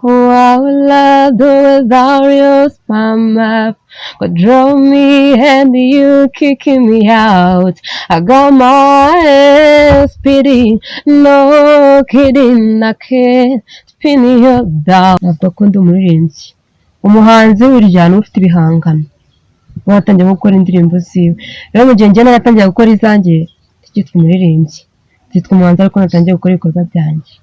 Oh, I would love to without you, my mouth could draw me and you kicking me out. I got my head spinning, no kidding, I can't spin you down. Ntabwo akunda umuririmbyi, umuhanzi w'urijyana ufite ibihangano watangiye gukora indirimbo ziwe. Rero mu gihe njye naratangiye gukora izanjye zitwa umuririmbyi, zitwa umuhanzi ariko natangiye gukora ibikorwa byanjye.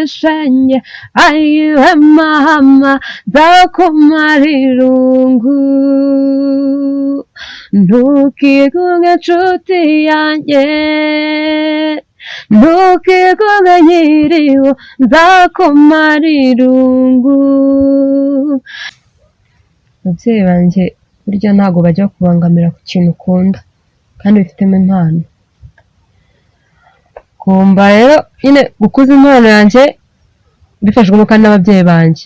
Shanye ayiwe mama ndakumara irungu ntukigunge nshuti yanjye ntukigunge nyiriwo ndakumara irungu. Ababyeyi banjye burya ntabwo bajya kubangamira ku kintu ukunda kandi bifitemo impano. Kumva rero nyine gukuza impano yanjye bifashwemo kandi n'ababyeyi banjye.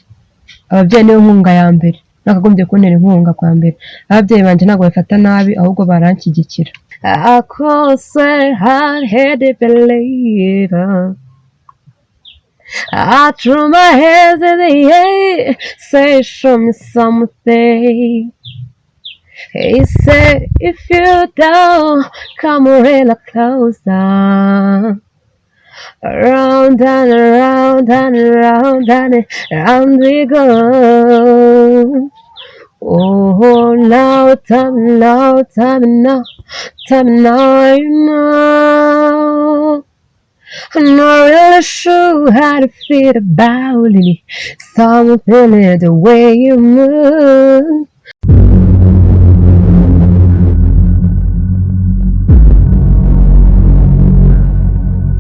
Ababyeyi niyo nkunga ya mbere, nakagombye kuntera inkunga kwa mbere. Ababyeyi banjye ntabwo bafata nabi ahubwo baranshyigikira. I could say hard-headed believer, I threw my hands in the air, say show me something. He said if you don't come a little closer, around and around and around and around we go. Oh, now, time now, time now, time now, you know. I'm not really sure how to feel about it. Something in the way you move.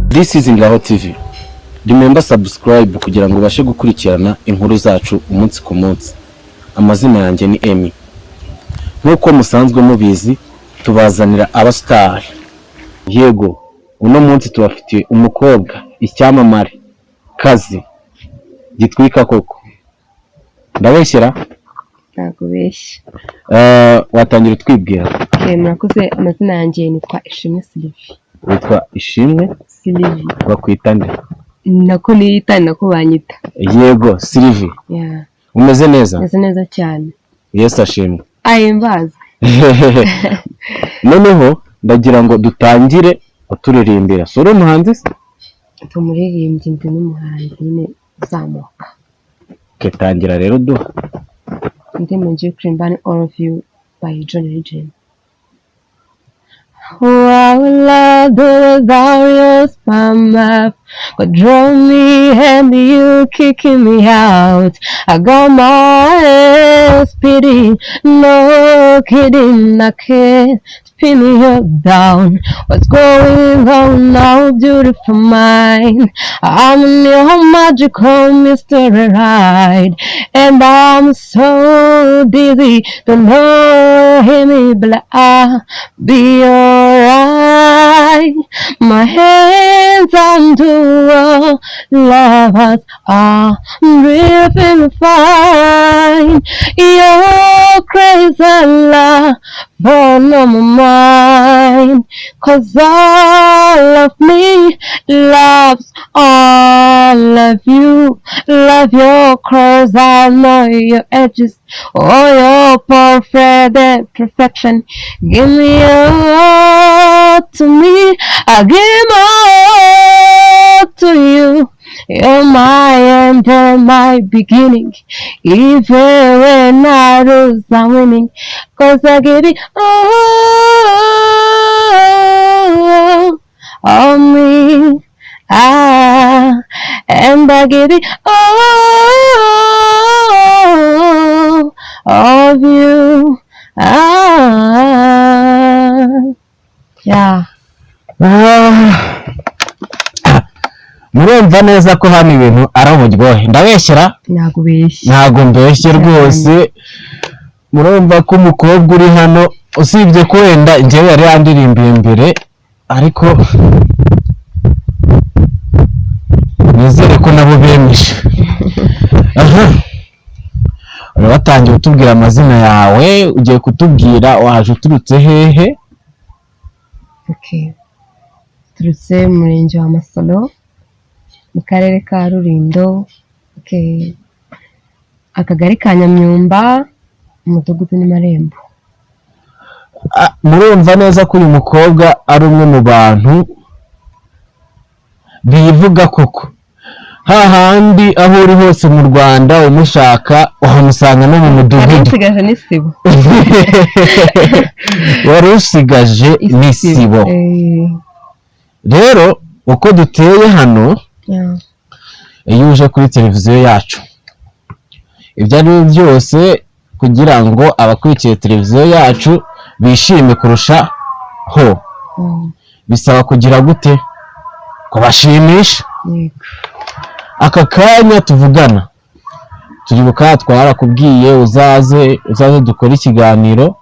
This is Ingabo TV. Remember subscribe kugira ngo ubashe gukurikirana inkuru zacu umunsi ku munsi. Amazina yanjye ni Emmy. Nkuko musanzwe mubizi tubazanira abastar. Yego, uno munsi tubafitiye umukobwa icyamamare kazi gitwika koko. Ndabeshyera? Ntabwo beshya. Watangira twibwira. Murakoze, amazina yanjye nitwa Ishimwe Sylvie. Witwa Ishimwe Sylvie. Bakwita nde? Nako niyita nako banyita. Yego, Sylvie. Yeah. Umeze neza? Umeze neza cyane. Yes, ashimwe. Ahimbaza. Noneho ndagira ngo dutangire uturirimbira. Sore umuhanzi se? Tumuririmbye ndi n'umuhanzi nyine uzamuka. Ketangira rero duha. Ndi mu ngiye kuririmba All of You by John Legend. Oh, I would love to without you, my mouth could draw me and you kicking me out. I got my head spinning, no kidding, I can't spin you down. What's going on now, beautiful mind? I'm in your magical mystery ride, and I'm so dizzy, don't know me, but I'll be alright. My hands on the lovers are breathing fine. Your crazy love burn on my mind, 'cause all of me loves all of you. Love your curves, I know your edges, oh your perfect perfection. Give me all to me, I give all to you. You're my end and my beginning. Even when I lose, I'm winning, 'cause I give it all me. And I give it all of you. Yeah. Murumva neza ko hano ibintu ari uburyohe. Ndabeshyera? Ntabwo beshya. Ntabwo mbeshye rwose. Murumva ko umukobwa uri hano usibye ko wenda njyewe yari yandirimbiye mbere ariko nizere ko nabo bemeje. Urabatangiye utubwira amazina yawe, ugiye kutubwira waje uturutse hehe? Okay. Turutse mu murenge wa Masoro mu karere ka Rulindo, akagari ka Nyamyumba, umudugudu ni Marembo. Murumva neza ko uyu mukobwa ari umwe mu bantu bivuga koko hahandi aho uri hose mu Rwanda umushaka wamusanga no mu mudugudu. Usigaje n'isibo. Wari usigaje n'isibo. Rero uko duteye hano, iyo uje kuri televiziyo yacu, ibyo ari byo byose kugira ngo abakurikiye televiziyo yacu bishime kurushaho, bisaba kugira gute? Kubashimisha. Aka kanya tuvugana turibuka twarakubwiye uzaze dukora ikiganiro,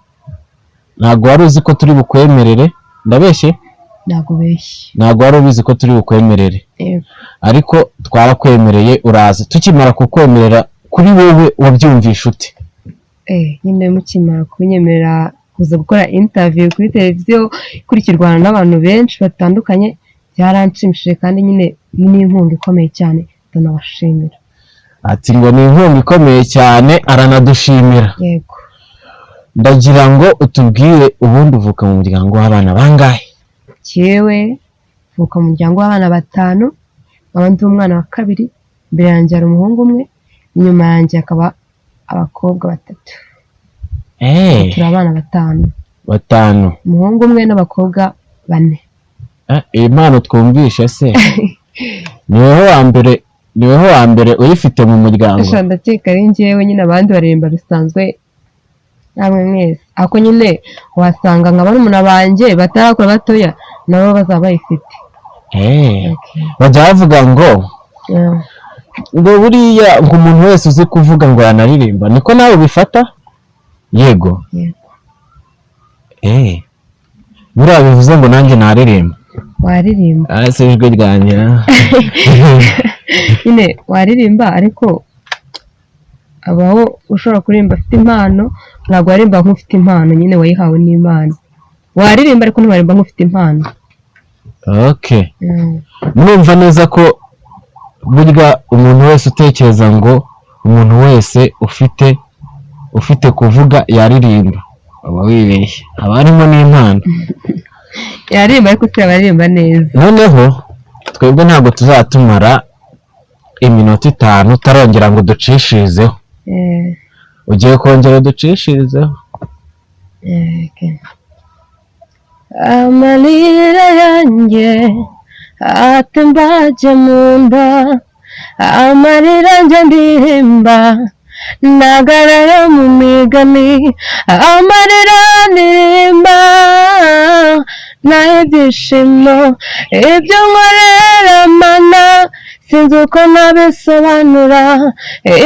ntabwo wari uzi ko turi bukwemerere. Ndabeshye? Ntabwo wari ubizi ko turi bukwemerere, ariko twarakwemereye uraza. Tukimara kukwemerera, kuri wowe wabyumvisha ute? Nyine mukimara kunyemerera kuza gukora interview kuri televiziyo ikurikirwa n'abantu benshi batandukanye, byaranshimishije kandi nyine ni inkunga ikomeye cyane, ndanabashimira. Ati ngo ni inkunga ikomeye cyane, aranadushimira. Yego. Ndagira ngo utubwire, ubundi uvuka mu muryango w'abana bangahe? Cyewe mvuka mu muryango w'abana 5, abandi umwana wa kabiri, imbere yanjye hari umuhungu umwe, inyuma yanjye akaba abakobwa 3. Turi abana 5. Umuhungu umwe n'abakobwa 4. Impano twumvishe se niweho wa mbere uyifite mu muryango? Ndakeka ari njyewe, nyine abandi baremba bisanzwe namwe mwese. Ako nyine wasanga nka barumuna banjye batarakora batoya nabo bazaba bayifite. Bajya bavuga ngo buriya ngo umuntu wese uzi kuvuga ngo yanaririmba, niko nawe ubifata? Yego. Buriya bivuze ngo nanjye naririmba. Waririmba? Si ijwi ryanjye. Nyine waririmba, ariko abaho ushobora kuririmba afite impano, ntabwo waririmba nk'ufite impano, nyine wayihawe n'Imana. Waririmba ariko ntiwaririmba nk'ufite impano. Mwumva neza ko burya umuntu wese utekereza ngo umuntu wese ufite kuvuga yaririmba, aba wibeshye, haba harimo n'impano. Yaririmba ariko se abaririmba neza. Noneho twebwe ntabwo tuzatumara iminota 5 utarongera ngo ducishirizeho. Ugiye kongera ducishirizeho? Amarira yanjye atembaje mu nda, amarira yanjye ndirimba nagarara mu migani, amarira ndirimba n'ibyishimo, ibyo nkorera Mana sinzi uko nabisobanura,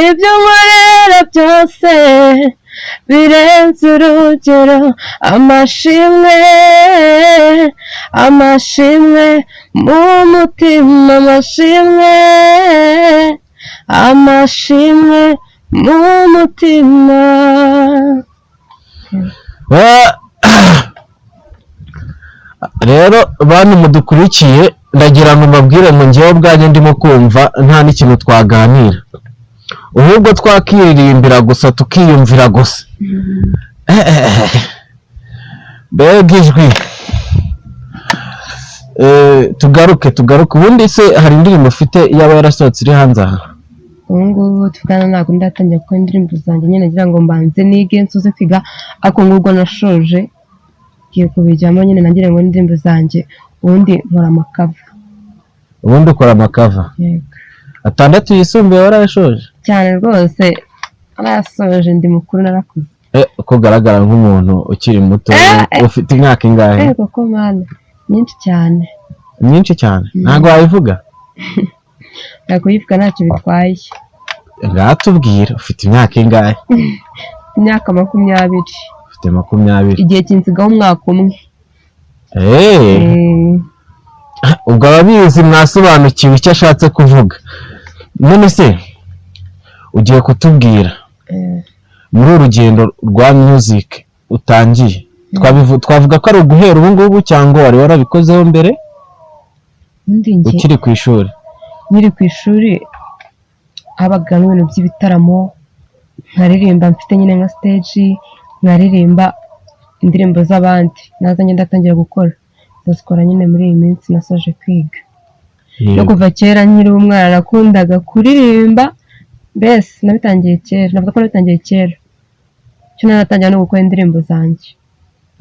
ibyo nkorera byose birenze urugero. Amashimwe mu mutima, amashimwe mu mutima. Rero bantu mudukurikiye, ndagira ngo mbabwire ngo njyewe ubwanjye ndimo kumva nta n'ikintu twaganira, ahubwo twakiririmbira gusa tukiyumvira gusa. Mbega ijwi. Tugaruke. Ubundi se hari indirimbo ufite yaba yarasohotse iri hanze aha? Ubu ngubu tuvugana ntabwo ndatangira gukora indirimbo zanjye, nyine nagira ngo mbanze nige nsoze kwiga, ariko ngubwo nashoje ngiye kubijyamo, nyine nagira ngo indirimbo zanjye ubundi nkora amakava. Ubundi ukora amakava? Yego. 6 yisumbuye warayashoje? Cyane rwose narayasoje, ndi mukuru, narakuze. Uko ugaragara nk'umuntu ukiri muto. Ufite imyaka ingahe? Koko Mana, myinshi cyane. Myinshi cyane? Ntabwo wabivuga? Ntabwo kuyivuga ntacyo bitwaye. Ngatubwira, ufite imyaka ingahe? Imyaka 20. Ufite 20? Igihe kinsigaho umwaka umwe. Ubwo ababizi mwasobanukiwe icyo ashatse kuvuga. None se ugiye kutubwira muri urugendo rwa music utangiye, twavuga ko ari uguhera ubu ngubu cyangwa wari warabikozeho mbere ukiri ku ishuri? nkiri ku ishuri habagamo ibintu by'ibitaramo nkaririmba mfite nyine nka stage nkaririmba indirimbo z'abandi naza ngenda ndatangira gukora ndazikora nyine muri iyi minsi nasoje kwiga no kuva kera nkiri umwana nakundaga kuririmba mbese nabitangiye kera navuga ko nabitangiye kera cyo naratangira no gukora indirimbo zanjye.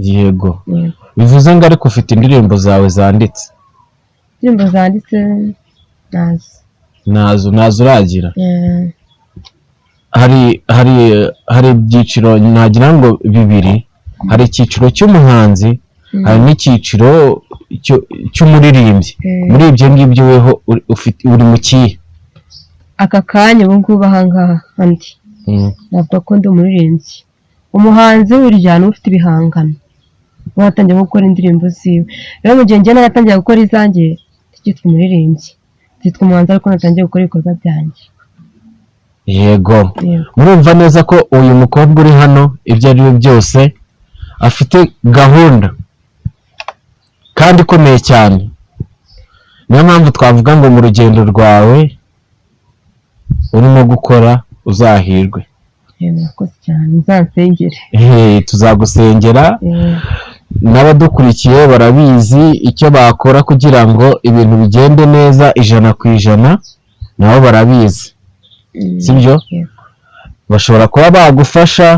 Yego bivuze ngo ariko ufite indirimbo zawe zanditse? Indirimbo zanditse nazo uragira? hari ibyiciro nagira ngo bibiri, hari icyiciro cy'umuhanzi hari n'icyiciro cy'umuririmbyi. Muri ibyo ngibyo weho uri mu kihe aka kanya? Ubu ngubu ahangaha andi navuga ko ndi umuririmbyi. Umuhanzi burya ni ufite ibihangano watangiye gukora indirimbo ziwe, rero mu gihe njye naratangiye gukora izanjye cyitwa umuririmbyi, cyitwa umuhanzi ariko natangiye gukora ibikorwa byanjye. Yego murumva neza ko uyu mukobwa uri hano ibyo ari byo byose afite gahunda kandi ikomeye cyane. Niyo mpamvu twavuga ngo mu rugendo rwawe urimo gukora uzahirwe. Murakoze cyane, uzansengere. Tuzagusengera. N'abadukurikiye barabizi icyo bakora kugira ngo ibintu bigende neza 100%, nabo barabizi sibyo? Bashobora kuba bagufasha,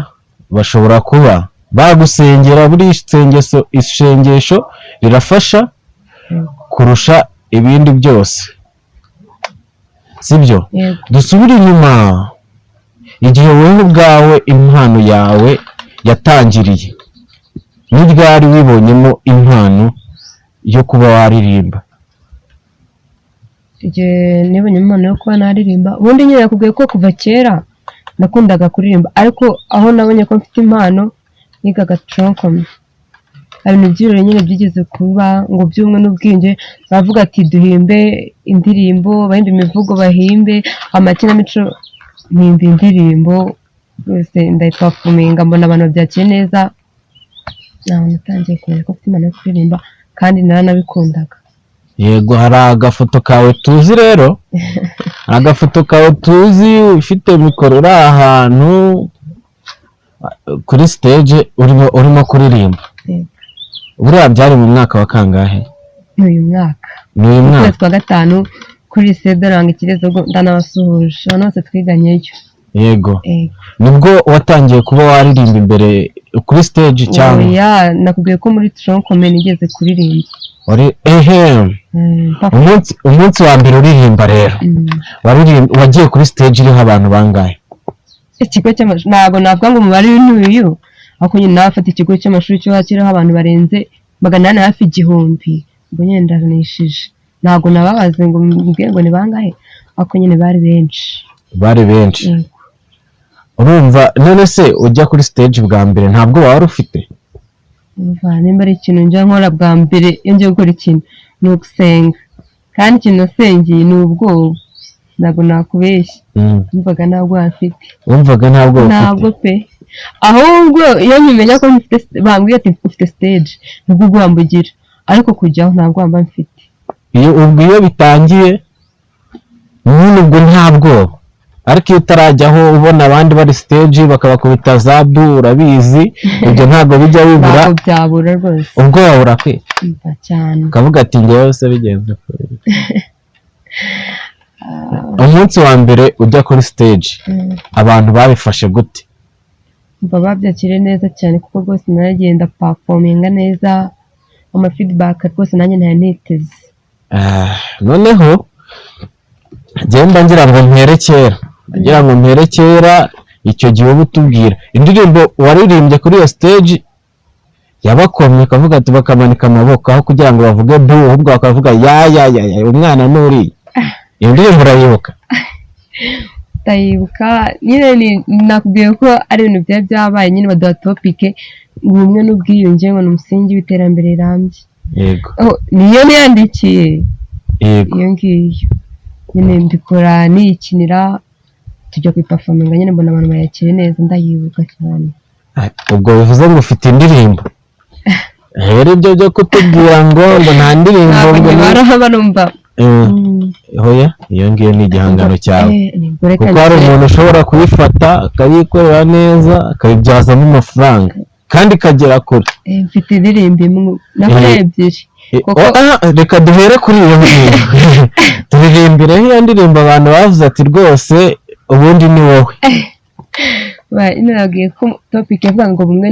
bashobora kuba bagusengera. Buri isengesho rirafasha kurusha ibindi byose sibyo? Dusubire inyuma, igihe wowe ubwawe impano yawe yatangiriye, ni ryari wibonyemo impano yo kuba waririmba? Nibonye impano yo kuba naririmba, ubundi nyine nakubwiye ko kuva kera nakundaga kuririmba, ariko aho nabonye ko mfite impano nigaga troncome. Hari ibintu by'ibirori nyine byigeze kuba ngo by'ubumwe n'ubwiyunge, baravuga ati duhimbe indirimbo, bahimbe imivugo, bahimbe amakinamico, mpimba indirimbo rwose ndayipafuminga, mbona abantu babyakira neza, naho natangiye kumenya ko mfite impano yo kuririmba kandi naranabikundaga. Yego, hari agafoto kawe tuzi rero, agafoto kawe tuzi ufite mikoro uri ahantu kuri stage urimo kuririmba. Buriya byari mu mwaka wa kangahe? N'uyu mwaka kwa gatanu kuri Cedrang Ikirezo, ndanabasuhuje abantu bose twiganyeyo. Yego, nibwo watangiye kuba waririmba imbere kuri stage cyangwa? Nakubwiye ko muri troncome nigeze kuririmba. Umunsi wa mbere uririmba rero wagiye kuri stage iriho abantu bangahe? Ikigo cy'amashuri ntabwo navuga ngo umubare w'intuyu, ariko nyine nafata ikigo cy'amashuri cyo hakiriho abantu barenze 800 hafi 1000, ubwo nyine ndaranishije. Ntabwo nababaze ngo mbwire ngo ni bangahe, ariko nyine bari benshi. Urumva none se ujya kuri stage bwa mbere ntabwo wari ufite? Nimba ari ikintu njya nkora bwa mbere iyo ngiye gukora ikintu ni ugusenga, kandi ikintu nasengeye ni ubwoba, ntabwo nakubeshya. Numvaga ntabwo afite. Wumvaga ntabwo pe, ahubwo iyo nkimenya ko bambwiye ati ufite stage nubwo ugwambugira, ariko kujyaho ntabwo wamba mfite. Iyo bitangiye nyine ubwo ntabwo, ariko iyo utarajyaho ubona abandi bari stage bakabakubita zabu, urabizi ibyo ntabwo bijya bibura. Ntabwo byabura rwose, ubwo wabura kwe cyane, ukavuga ati njyewe se bigenze umunsi wa mbere ujya kuri stage abantu babifashe gute? Babyakire neza cyane kuko rwose naragenda performinga neza, ama feedback rwose nanjye ntaya niteze. Noneho genda ngira ngo mpere kera icyo gihe uba utubwira indirimbo waririmbye kuri iyo stage yabakomye, ukavuga ati bakamanika amaboko aho kugira ngo bavuge bu, ahubwo bakavuga ya umwana nuri. Iyo ndirimbo urayibuka? Ndayibuka nyine, nakubwiye ko ari ibintu byari byabaye nyine baduha topic ubumwe n'ubwiyunge ngo ni umusingi w'iterambere rirambye. Yego, niyo niyandikiye. Yego, iyo ngiyo nyine mbikora niyikinira, tujya kuyiperforminga nyine mbona abantu bayakire neza, ndayibuka cyane. Ubwo bivuze ngo ufite indirimbo? Rero ibyo byo kutubwira ngo nta ndirimbo, ntabwo barumva hoya iyo ngiyo ni igihangano cyawe kuko hari umuntu ushobora kuyifata akayikorera neza akayibyazamo amafaranga kandi ikagera kure. Mfite indirimbo imwe naho ebyiri. Reka duhere kuri iyo ngiyo turirimbire iyo ndirimbo abantu bavuze ati rwose ubundi ni wowe. Nabwiye ko topic yavuga ngo bumwe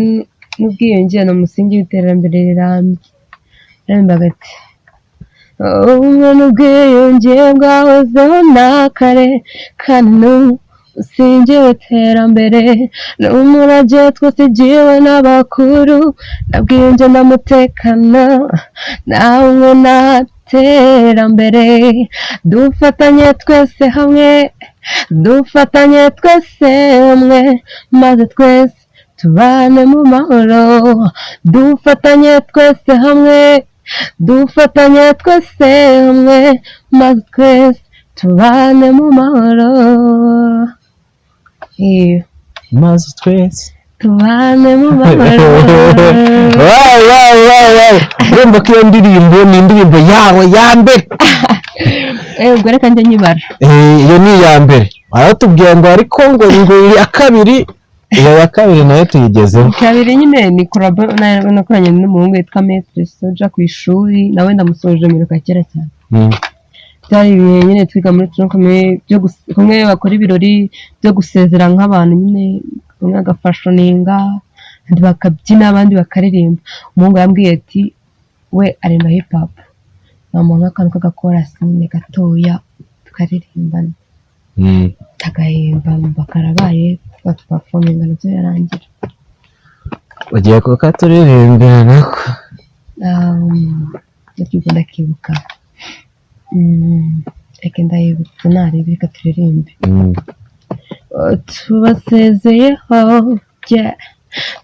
n'ubwiyunge ni umusingi w'iterambere rirambye. Yarimbaga ati ubumwe n'ubwiyunge bwahozeho na kare kandi n'umusingi w'iterambere n'umurage twasigiwe n'abakuru na bwiyunge n'umutekano nta bumwe nta terambere. Dufatanye twese hamwe maze twese tubane mu mahoro. Dufatanye twese hamwe maze twese tubane mu mahoro. Maze twese tubane mu mahoro. Urumva ko iyo ndirimbo ni indirimbo yawe ya mbere? Ubwo reka njye nyibara. Iyo ni iya mbere. Baratubwiye ngo ariko ngo iya kabiri, iyo ya kabiri nayo tuyigezeho. Kabiri nyine ni collabo nakoranye n'umuhungu witwa Maître Soja ku ishuri, nawe ndamusoje miruka kera cyane. Byari ibihe nyine twiga muri tronkomeye byo kumwe bakora ibirori byo gusezera nk'abantu nyine, umwe agafashoninga abandi bakabyina abandi bakaririmba. Umuhungu yambwiye ati we aremba hip hop, namuha akantu k'agakorasi nyine gatoya tukaririmbana. Tagahimba bakarabaye performing nabyo yarangira. Ugiye kukaturirimbira nako? Ndakibuka. Reka ndayibutse narebe reka turirimbe.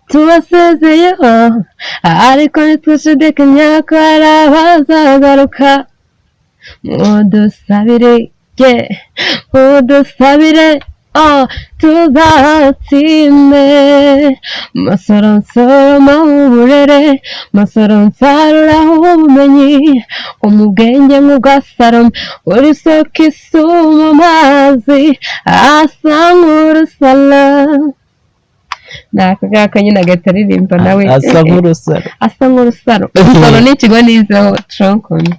Tubasezeyeho ariko ntitwashidikanya ko hari abazagaruka. Mudusabire tuzatsinde. Masoro nsoromaho uburere, masoro nsaruraho ubumenyi, umubwenge nk'ubwasaroma uri soko isuma amazi asa nk'urusaro. Nako ngako nyine agahita aririmba nawe. Asa nk'urusaro. Urusaro ni ikigo nizeho tronkoni.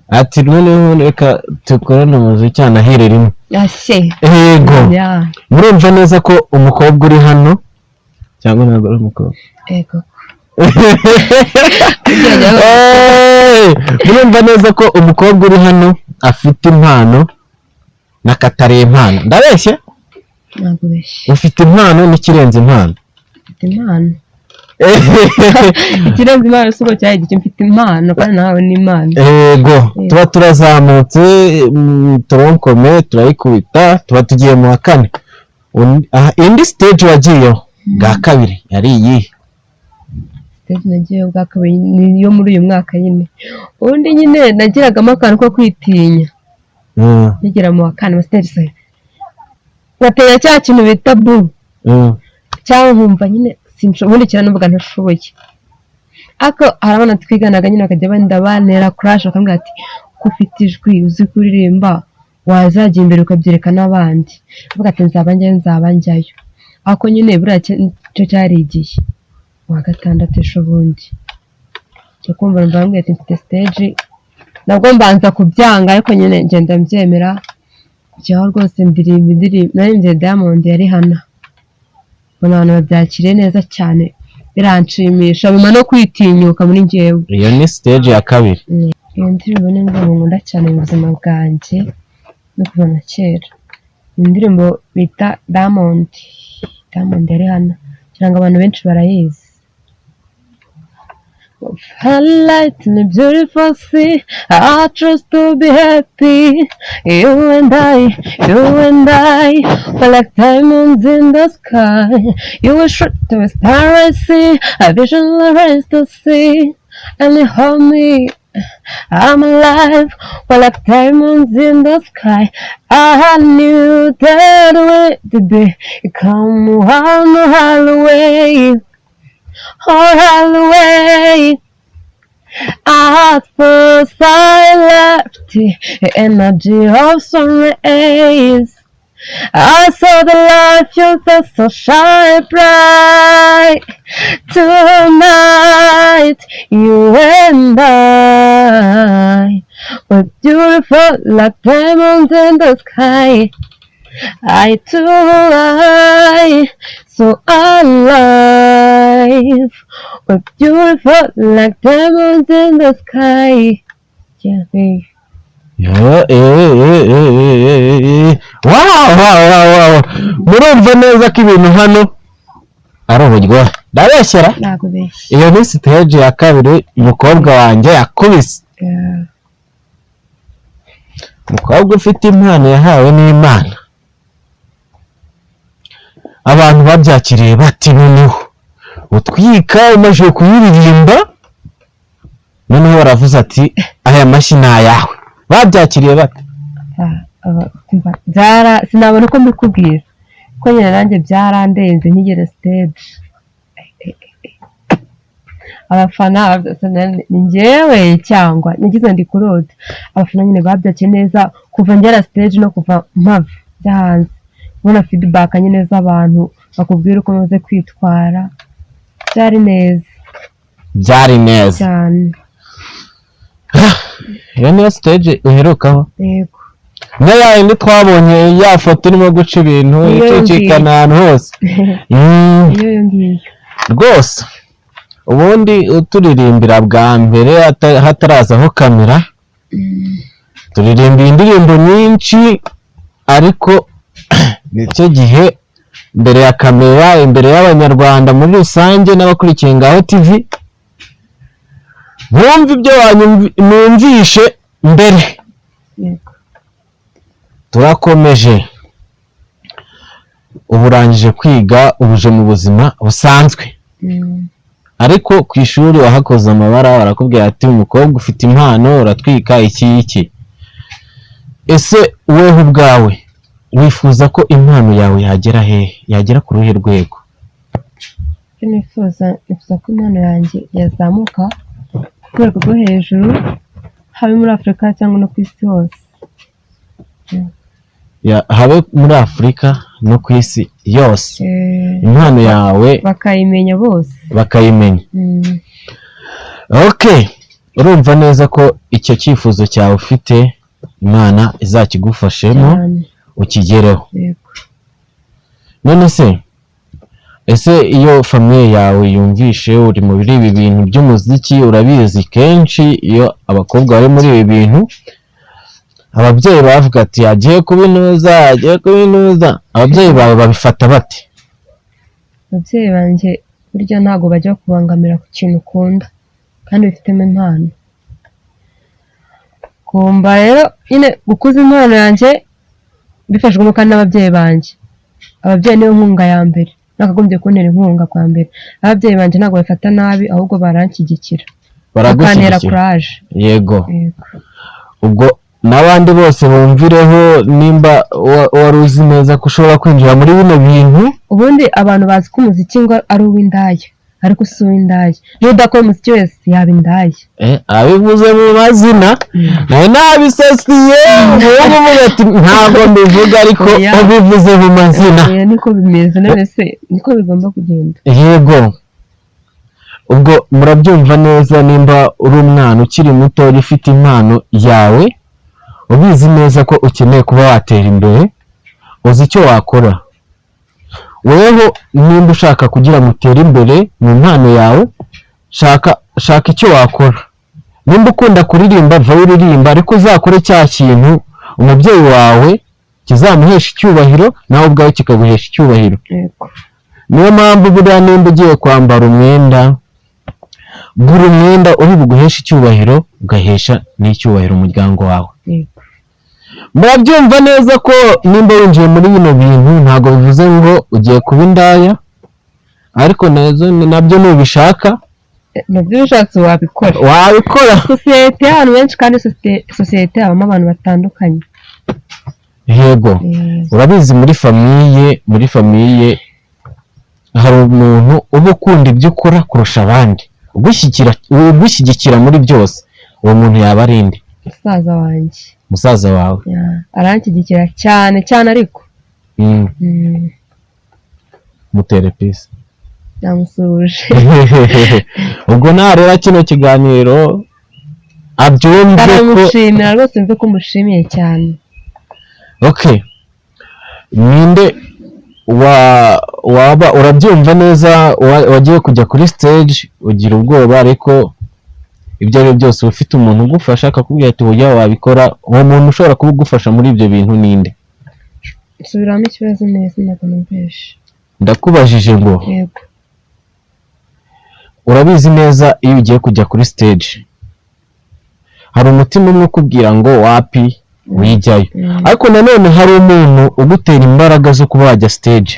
Ati noneho reka tukorane umuziki anahire rimwe. Yego. Murumva neza ko umukobwa uri hano cyangwa ntabwo ari umukobwa? Yego. Murumva neza ko umukobwa uri hano afite impano n'akatari impano. Ndabeshye? Ntabwo beshye. Ufite impano n'ikirenze impano. Ufite impano. Ikirenze impano suko cyaje gike mfite impano kandi nawe ni impano. Yego. Tuba turazamutse toronkome turayikubita tuba tugiye mu wa kane. Indi stage wagiyeho bwa kabiri yari iyihe? Stage nagiyeho bwa kabiri niyo muri uyu mwaka nyine. Ubundi nyine nagiragamo akantu ko kwitinya. Nigera mu wa kane stage se. Nateye cya kintu bita bu. Cyangwa nkumva nyine ubundi cyane numvaga ntashoboye. Ako harabona twiganaga nyine akajya banera crash akambwira ati ko ufite ijwi uzi kuririmba wazajya imbere ukabyereka n'abandi. Avuga ati nzaba njyayo. Ako nyine buriya cyo cyari igihe wa gatandatu ejobundi cyo kumva mbambwiye ati mfite stage, nabwo mbanza kubyanga ariko nyine ngenda mbyemera. Cyaho rwose ndirimba nari Diamond yari hana. Abantu babyakiriye neza cyane biranshimisha bima no kwitinyuka muri njyewe. Iyo ni stage ya kabiri. Iyo ndirimbo ni indirimbo nkunda cyane mu buzima bwanjye no kuva na kera. Indirimbo bita Diamond yari hano cyangwa abantu benshi barayizi. Highlight in a beautiful sea, I trust to be happy. You and I, we're like diamonds in the sky. You were shot to a star I see, a vision I rise to see. And you hold me, I'm alive, we're like diamonds in the sky. I knew that way to be, come all the way. All the way, At first I left the energy of sun rays. I saw the light just so shine bright. Tonight, you and I were beautiful like diamonds in the sky. Eye to eye, so alive. We're beautiful like diamonds in the sky. Yeah, hey. Wow. Murumva neza ko ibintu hano ari uburyohe. Ndabeshyera? Nakubeshya. Iyo ni stage ya kabiri umukobwa wanjye yakubise. Umukobwa ufite impano yahawe n'Imana. Abantu babyakiriye bati noneho utwika umaze kuyiririmba, noneho baravuze ati aya mashyi ni ayawe. Babyakiriye bate? Sinabona uko mbikubwira ko nyine nanjye byarandenze nkigera stage. Abafana ni njyewe cyangwa nagize ndi kurota. Abafana nyine babyakiriye neza kuva ngera stage no kuva mpava byanze. Ubona feedback nyine z'abantu bakubwira uko umaze kwitwara. Byari neza cyane. Iyo niyo stage uherukaho? Yego. Niyo yindi twabonye ya foto irimo guca ibintu icicikana ahantu hose. Iyo ngiyo rwose. Ubundi uturirimbira bwa mbere hatarazaho kamera, turirimba indirimbo nyinshi, ariko nicyo gihe mbere ya kamera, imbere y'abanyarwanda muri rusange n'abakurikiye Ngaho TV, bumva ibyo numvishe mbere. Turakomeje, ubu urangije kwiga, ubuje mu buzima busanzwe, ariko ku ishuri wahakoze amabara, barakubwira ati umukobwa ufite impano, uratwika iki. Ese wowe ubwawe wifuza ko impano yawe yagera hehe, yagera ku ruhe rwego? Nifuza ko impano yanjye yazamuka ku rwego rwo hejuru, habe muri Afurika cyangwa no ku isi hose. Habe muri Afurika no ku isi yose. Impano yawe bakayimenya bose. Bakayimenya. Okay, urumva neza ko icyo cyifuzo cyawe ufite Imana izakigufashemo ukigereho. None se ese iyo famiye yawe yumvishe uri muri ibi bintu by'umuziki, urabizi kenshi iyo abakobwa bari muri ibi bintu, ababyeyi bavuga ati agiye kubinuza. Ababyeyi bawe babifata bate? Ababyeyi banjye burya ntago bajya kubangamira ku kintu ukunda kandi bifitemo impano. Kumva rero nyine gukuza impano yanjye bifashwemo kandi n'ababyeyi banjye. Ababyeyi niyo nkunga ya mbere, nakagombye kuntera inkunga kwa mbere. Ababyeyi banjye ntago bafata nabi, ahubwo baranshyigikira, bakantera courage. Yego. Ubwo n'abandi bose bumvireho, nimba wari uzi neza ko ushobora kwinjira muri bino bintu. Ubundi abantu bazi ko umuziki ngo ari uw'indaya, ariko si uw'indaya. Niyo udakora umuziki wese yaba indaya. Abivuze mu mazina nawe nabisasiye, ubu ati ntabwo mbivuga, ariko ubivuze mu mazina. Niko bimeze, none se niko bigomba kugenda. Yego. Ubwo murabyumva neza, nimba uri umwana ukiri muto ufite impano yawe, ubizi neza ko ukeneye kuba watera imbere, uzi icyo wakora. Weho nimba ushaka kugira ngo utere imbere mu mpano yawe, shaka icyo wakora. Nimba ukunda kuririmba, va uririmba, ariko uzakore cya kintu umubyeyi wawe kizamuhesha icyubahiro, nawe ubwawe kikaguhesha icyubahiro. Niyo mpamvu buriya nimba ugiye kwambara umwenda, gura umwenda uri buguhesha icyubahiro, ugahesha n'icyubahiro umuryango wawe. Murabyumva neza ko nimba winjiye muri bino bintu ntabwo bivuze ngo ugiye kuba indaya, ariko nabyo nubishaka, nabyo bishatse wabikora. Sosiyete y'abantu benshi, kandi sosiyete habamo abantu batandukanye. Yego. Urabizi muri famiye hari umuntu uba ukunda ibyo ukora kurusha abandi, ugushyigikira muri byose, uwo muntu yaba ari inde? musaza wanjye. Musaza wawe? aranshyigikira cyane cyane ariko mutere peace. namusuje. ubwo narera kino kiganiro abyumve ko aramushimira rwose, mve ko umushimiye cyane. Okay, ninde waba urabyumva neza wagiye kujya kuri stage ugira ubwoba, ariko ibyo ari byose ufite umuntu ugufasha akakubwira ati ujya wabikora, uwo muntu ushobora kubugufasha muri ibyo bintu ninde? Subiramo ikibazo neza ntabwo numvise. Ndakubajije ngo yego, urabizi neza iyo ugiye kujya kuri stage hari umutima umwe ukubwira ngo wapi wijyayo, ariko nanone hari umuntu ugutera imbaraga zo kuba wajya stage,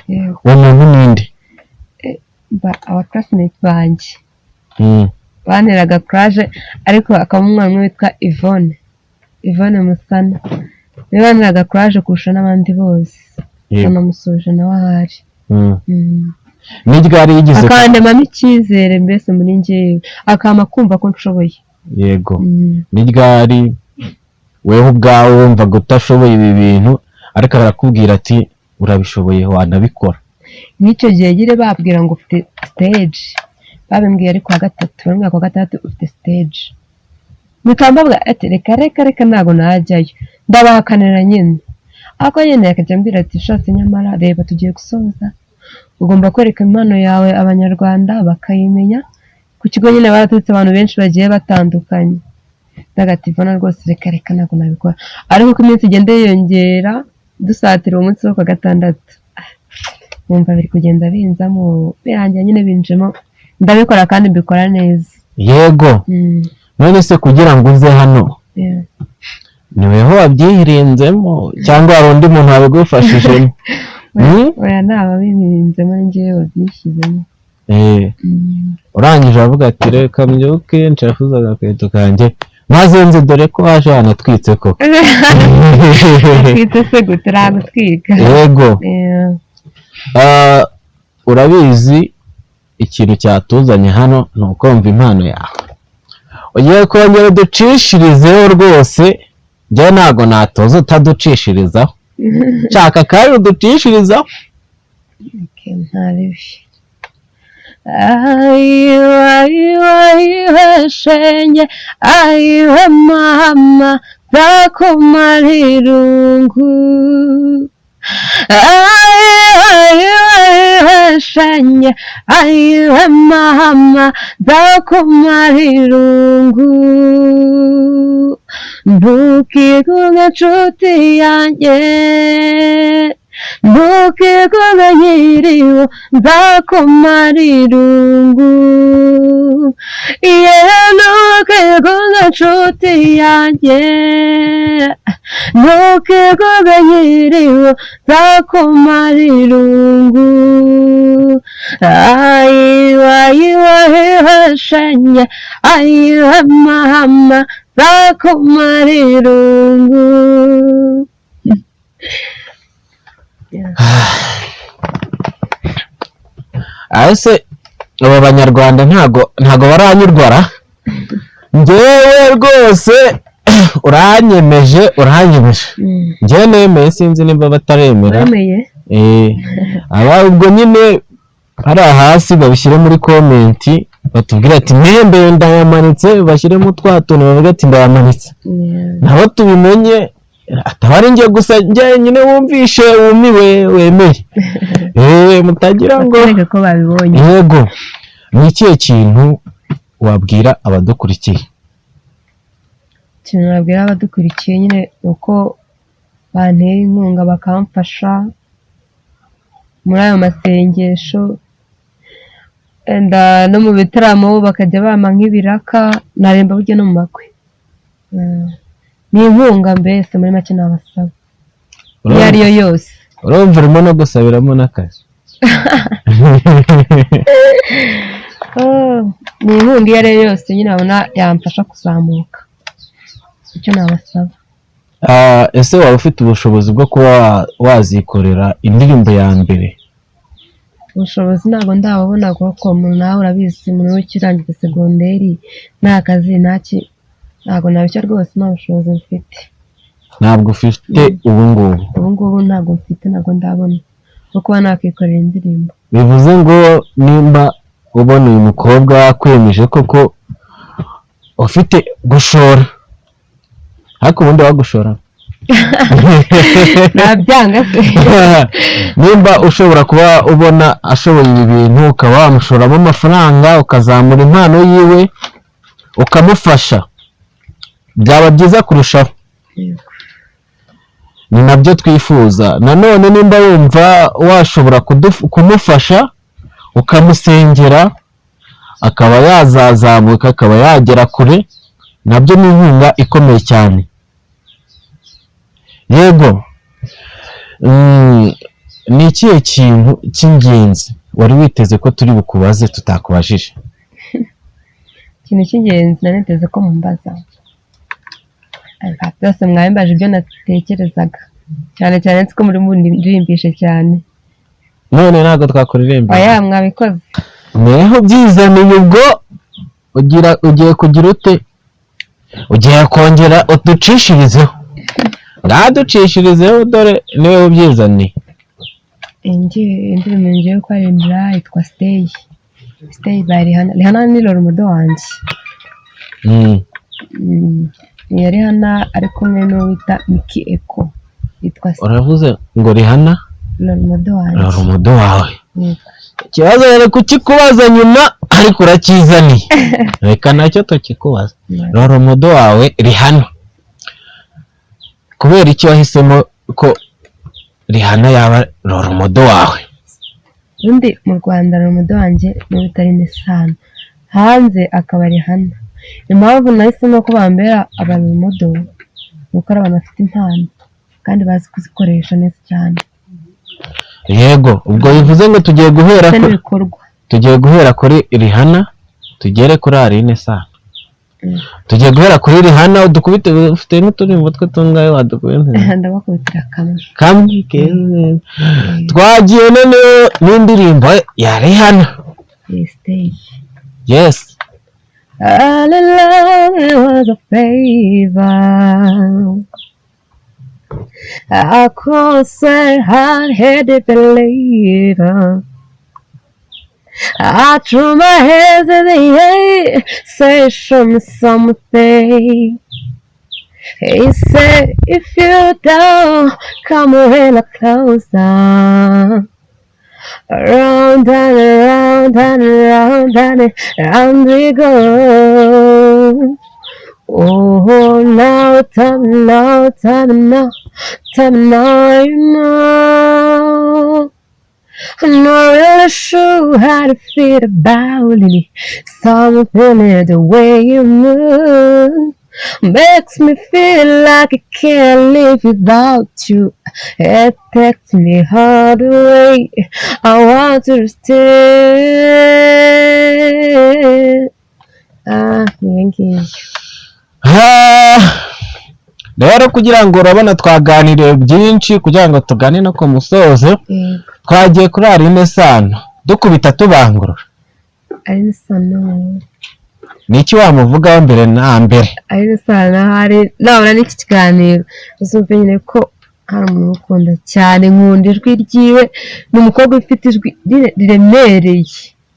uwo muntu ninde? aba classmates banjye banteraga courage, ariko akaba umwana umwe witwa Yvonne Musana, niwe banteraga courage kurusha n'abandi bose. namusuje nawe ahari. ni ryari yigize akandemamo icyizere mbese muri njyewe, akama kumva ko nshoboye. yego, ni ryari wewe ubwawe wumvaga utashoboye ibi bintu ariko barakubwira ati urabishoboye wanabikora? N'icyo gihe gire babwira ngo ufite stage, babimbwiye ariko wa gatatu, bambwira ko gatatu ufite stage, mikambabwa ati reka ntago najyayo, ndabahakanira nyine. Ako nyine yakajya mbwira ati shatse nyamara reba tugiye gusoza, ugomba kwereka impano yawe abanyarwanda bakayimenya. Ku kigo nyine baraturutse abantu benshi bagiye batandukanye, ndagativana rwose reka ntago nabikora. Ariko uko iminsi igenda yiyongera dusatira umunsi wo kwa gatandatu, numva biri kugenda binzamo, birangira nyine binjemo, ndabikora kandi mbikora neza. Yego. None se kugira ngo uze hano ni weho wabyihirinzemo cyangwa hari undi muntu wabigufashijemo? oya naba bihirinzemo njyewe wabyishyizemo. urangije avuga ati reka mbyuke nshafuza agakweto kanjye maze nze dore ko waje wanatwitse ko. twitse se gute ragutwika? Yego. urabizi ikintu cyatuzanye hano ni ukumva impano yawe, ugiye kongera uducishirizeho rwose. njye ntago natoza utaducishirizaho, nshaka kandi uducishirizaho. Ayiwe shenge, ayiwe mama zakumara irungu, ayiwe shenge, ayiwe mama zakumara irungu. Ntukigunge nshuti yanjye, ntukigunge nkiriho nzakumara irungu. Ntukigunge nshuti yanjye, ntukigunge nkiriho nzakumara irungu. Ayiwe shenge, ayiwe mama zakumara irungu. ese aba banyarwanda ntago baranyurwara? njyewe rwose uranyemeje. njyewe nemeye, sinzi nimba bataremera. ubwo nyine hariya hasi babishyire muri komenti batubwira ati mwembe ndayamanitse, bashyiremo twa tuntu bavuga ati ndayamanitse, nabo tubimenye. atabari njye gusa njye nyine wumvishe wumiwe wemeye. mutagira ngo ko babibonye. Yego. ni ikihe kintu wabwira abadukurikiye? Ikintu nabwira abadukurikiye nyine uko bantera inkunga bakamfasha muri ayo masengesho, no mu bitaramo bakajya bampa nk'ibiraka, naremba burya no mu makwe. ni inkunga mbese muri make nabasaba iyo ariyo yose. urumva urimo no gusabiramo n'akazi? ni inkunga iyo ariyo yose nyine abona yamfasha kuzamuka, icyo nabasaba. ese waba ufite ubushobozi bwo kuba wazikorera indirimbo ya mbere ubushobozi ntabwo ndababona kuko umuntu nawe urabizi umuntu w'ikirangiza segonderi nta kazi ntabwo nabishya rwose nta bushobozi mfite. Ntabwo ufite ubu ngubu ntabwo mfite, ntabwo ndabona bwo kuba nakwikorera indirimbo. Bivuze ngo nimba ubona uyu mukobwa akwemeje koko ufite gushora, ariko ubundi wagushora nabyanga se. Nimba ushobora kuba ubona ashoboye ibi bintu ukaba wamushoramo amafaranga ukazamura impano yiwe ukamufasha, byaba byiza kurushaho. Ni nabyo twifuza. Nanone nimba wumva washobora kumufasha ukamusengera akaba yazazamuka akaba yagera kure, nabyo ni inkunga ikomeye cyane. Yego, ni ikihe kintu cy'ingenzi wari witeze ko turi bukubaze tutakubajije? Ikintu cy'ingenzi nari niteze ko mumbaza, byose mwabimbaje ibyo natekerezaga, cyane cyane nzi ko muri murimbishe cyane. None ntabwo twakuririmba. Oya, mwabikoze. Mweho byizaniye ubwo ugiye kugira ute? Ugiye kongera uducishirizeho. Ngaducishirizeho dore niwe ubyizaniye. Indirimbo ngiye kwarindira yitwa Stay by Rihanna. Rihanna ni Loromodo wanjye. Ni Rihanna ari kumwe n'uwita Miki Eko. Uravuze ngo Rihanna Loromodo wawe. Ikibazo rero kukikubaza nyuma ariko urakizaniye. Reka nacyo tukikubaza. Loromodo wawe Rihanna, kubera icyo wahisemo ko Rihanna yaba Loromodo wawe? Undi mu Rwanda Loromodo wanjye ni Utarine Sano, hanze akaba Rihanna. Impamvu nahisemo ko bambera aba Loromodo ni uko ari abantu bafite impano kandi bazi kuzikoresha neza cyane. Yego, ubwo bivuze ngo tugiye guhera kuri Rihanna tugere kuri Aline Sano. Tugiye guhera kuri Rihanna udukubite, ufite n'uturimbo twe tungaye wadukubite? Ndabakubitira kamwe. Twagiye none n'indirimbo ya Rihanna. Yes. All along it was a favor. I could say hard-headed believer. I threw my hands in the air, say show me something. He said, if you don't, come a little closer. Around and around and around and around we go. Oh, now, tell me now, you know. I'm not really sure how to feel about it. Something in the way you move makes me feel like I can't live without you. It takes me hard away. I want to stay. Thank you. Rero kugira ngo urabona twaganiriye byinshi kugira ngo tugane no ku musozo, twagiye kuri Aline Sano dukubita tubangurura. Aline Sano ni iki wamuvugaho mbere na mbere? Aline Sano hari nabona n'iki kiganiro uzumve nyine ko hari umuntu ukunda cyane, nkunda ijwi ryiwe, ni umukobwa ufite ijwi riremereye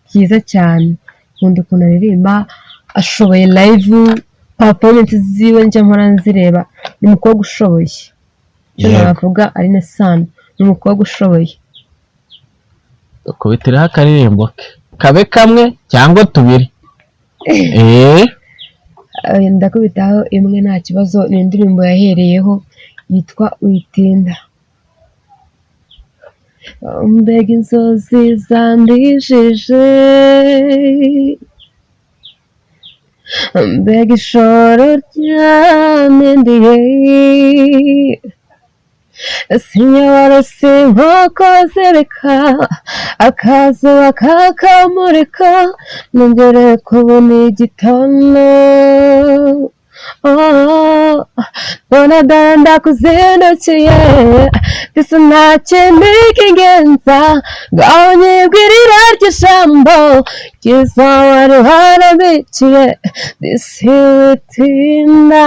ryiza cyane, nkunda ukuntu aririmba, ashoboye live performance ziwe njya mpora nzireba, ni umukobwa ushoboye. Icyo navuga Aline Sano ni umukobwa ushoboye. Ukubitiraho akaririmbo kabe kamwe cyangwa tubiri? Ndakubitaho imwe nta kibazo, ni indirimbo yahereyeho yitwa Witinda. Mbega inzozi zandijije, mbega ishoro ryanendiye, sinyobora sinkoko zireka, akazuba kakamurika, nongere kubona igitondo, oh, none dore ndakuzindukiye bisa nta kindi kigenza ngaho nyibwirira ry'ijambo ryiza wari warabikiye disi witinda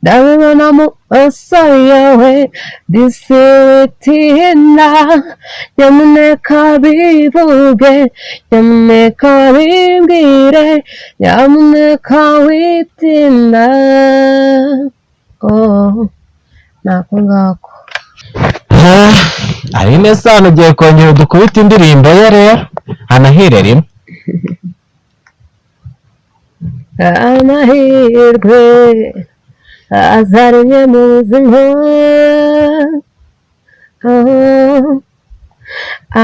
ndabibona mu maso yawe disi witinda nyamuneka bivuge nyamuneka bimbwire nyamuneka witinda oh nako ngako ari neza hano ugiye kongera dukubita indirimbo ye rero hanahire rimwe amahirwe azaremye mu buzima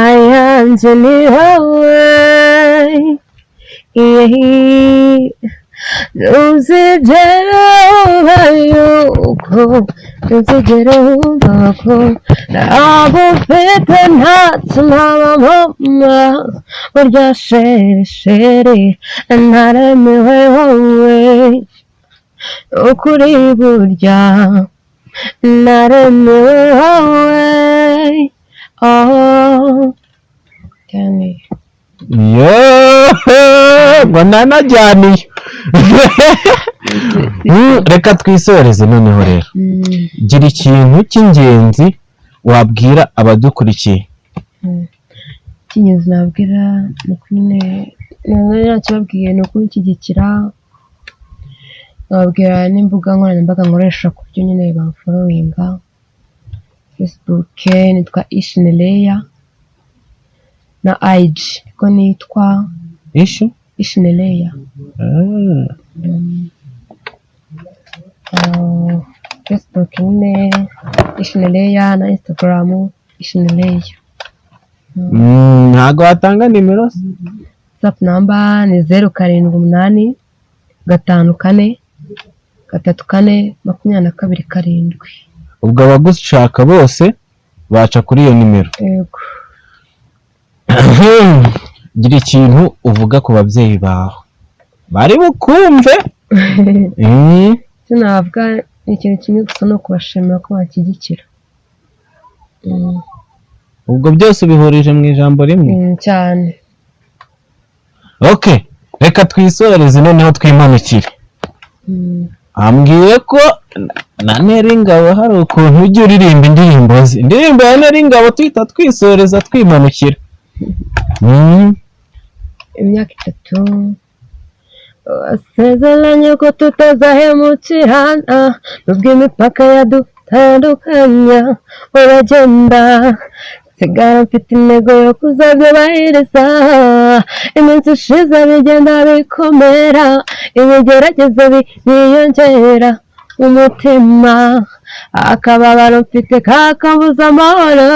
ayanjye ni wowe ntuzigere wumva yuko ntuzigere wumva ko ntabwo ufite ntacyo naba mama burya sheri naremewe wowe ukuri burya naremewe wowe oh cyane ngo nanajyaniye reka twisoreze noneho rero gira ikintu cy'ingenzi wabwira abadukurikiye icy'ingenzi nabwira ni uko nyine ntacyo babwiye ni ukubishyigikira nkababwira n'imbuga nkoranyambaga nkoresha ku buryo nyine bamforowinga Facebook nitwa Ishnileya na IG ko nitwa Ishnileya Facebook nyine Ishnileya na Instagram Ishnileya ntabwo watanga nimero WhatsApp number ni 078 54 34 22 7. ubwo abagushaka bose baca kuri iyo nimero yego gira ikintu uvuga ku babyeyi bawe bari bukumve sinavuga ikintu kimwe gusa no kubashimira ko banshyigikira ubwo byose ubihurije mu ijambo rimwe cyane okay reka twisoreze noneho twimanukire ambwiye ko na Neringabo hari ukuntu ujya uririmba indirimbo ze indirimbo ya Neringabo tuhita twisoreza twimanukira imyaka 3 wasezeranye ko tutazahemukirana nubwo imipaka yadutandukanya uragenda sigara mfite intego yo kuzabyubahiriza iminsi ishize bigenda bikomera ibigeragezo biyongera umutima akababaro mfite kakambuza amahoro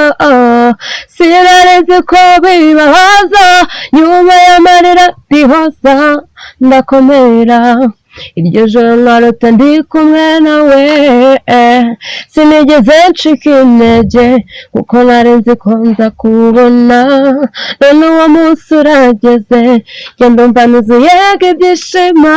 sinaretse ko bibabaza nyuma y'amarira bihoza ndakomera iryo joro narota ndi kumwe nawe sinigeze ncika intege kuko nari nzi ko nza kubona none uwo munsi urageze genda umva nuzuye ibyishimo